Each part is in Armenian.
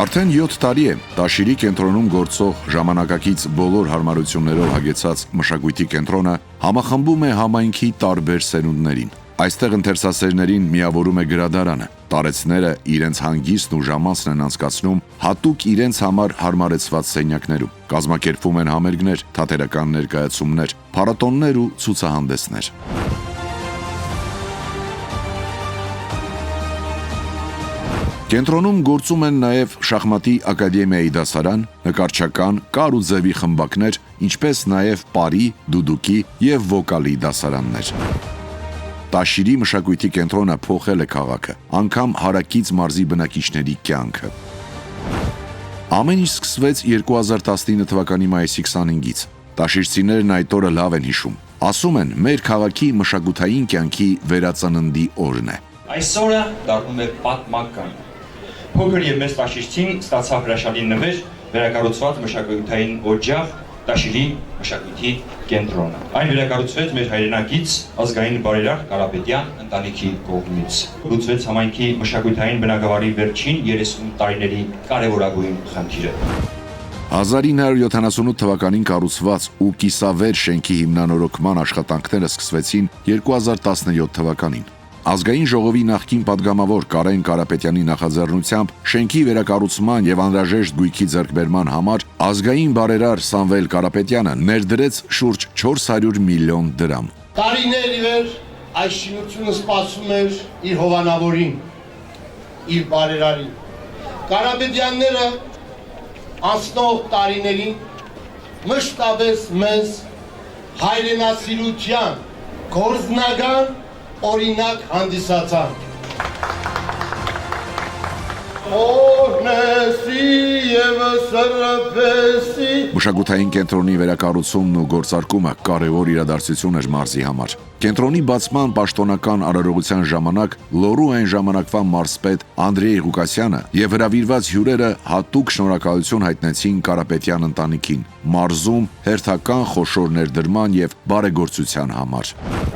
Արդեն 7 տարի է Տաշիրի կենտրոնում գործող ժամանակակից բոլոր հարմարություններով հագեցած մշակույթի կենտրոնը համախմբում է համայնքի տարբեր սերունդներին։ Այստեղ ընթերցասերներին միավորում է գրադարանը։ Տարեցները իրենց հանգիստն ու ժամանցն են անցկացնում հատուկ իրենց համար հարմարեցված սենյակներում։ Կազմակերպվում են համերգներ, թատերական ներկայացումներ, փառատոներ ու ցուցահանդեսներ։ Կենտրոնում գործում են նաև շախմատի ակադեմիայի դասարան, նկարչական, կար ու ձևի խմբակներ, ինչպես նաև պարի, դուդուկի և վոկալի դասարաններ։ Տաշիրի մշակույթի կենտրոնը փոխել է քաղաքը, անգամ հարակից մարզի բնակիչների կյանքը։ Ամեն ինչ սկսվեց 2019 թվականի մայիսի 25-ից։ Տաշիրցիներն այդ օրը լավ են հիշում։ Ասում են, մեր քաղաքի մշակութային կյանքի վերածննդի օրն է։ Այս օրը դառնում է պատմական։ Փոքր եւ մեծ տաշիրցին ստացավ հրաշալի նվեր վերակառուցված մշակութային օջախ Տաշիրի մշակույթի կենտրոնը։ Այն վերակառուցվեց մեր հայրենակից ազգային բարերար Կարապետյան ընտանիքի կողմից։ Լուծվեց համայնքի մշակութային բնակավարի վերջին 30 տարիների կարևորագույն խնդիրը։ 1978 թվականին կառուցված ու կիսավեր շենքի հիմնանորոգման աշխատանքները սկսվեցին 2017 թվականին։ Ազգային ժողովի նախկին падգամավոր Կարեն Կարապետյանի նախաձեռնությամբ շենքի վերակառուցման եւ անհրաժեշտ գույքի ձեռքբերման համար ազգային բարերար Սամվել Կարապետյանը ներդրեց շուրջ 400 միլիոն դրամ։ Տարիներ ի վեր այս շինությունը սպասում էր իր հովանավորին, իր բարերարին։ Կարապետյանները անցնող տարիներին մշտապես մեզ հայրենասիրության գործնական օրինակ հանդիսացան։ Մշակութային կենտրոնի վերակառուցումն ու գործարկումը կարևոր իրադարձություն էր մարզի համար։ Կենտրոնի բացման պաշտոնական արարողության ժամանակ Լոռու այն ժամանակվա մարզպետ Անդրեյ Ղուկասյանը եւ հրավիրված հյուրերը հատուկ շնորհակալություն հայտնեցին Կարապետյան ընտանիքին մարզում հերթական խոշոր ներդրման եւ բարեգործության համար։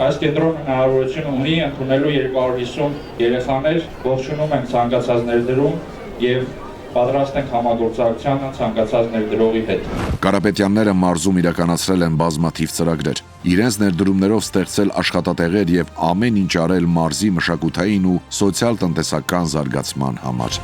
Այս կենտրոնը հնարավորություն ունի ընդունելու 250 երեխաներ, ողջունում ենք ցանկացած ներդրում եւ պատրաստ ենք համագործակցությանը ցանկացած ներդրողի հետ։ Կարապետյանները մարզում իրականացրել են բազմաթիվ ծրագրեր, իրենց ներդրումներով ստեղծել աշխատատեղեր եւ ամեն ինչ արել մարզի մշակութային ու սոցիալ-տնտեսական զարգացման համար։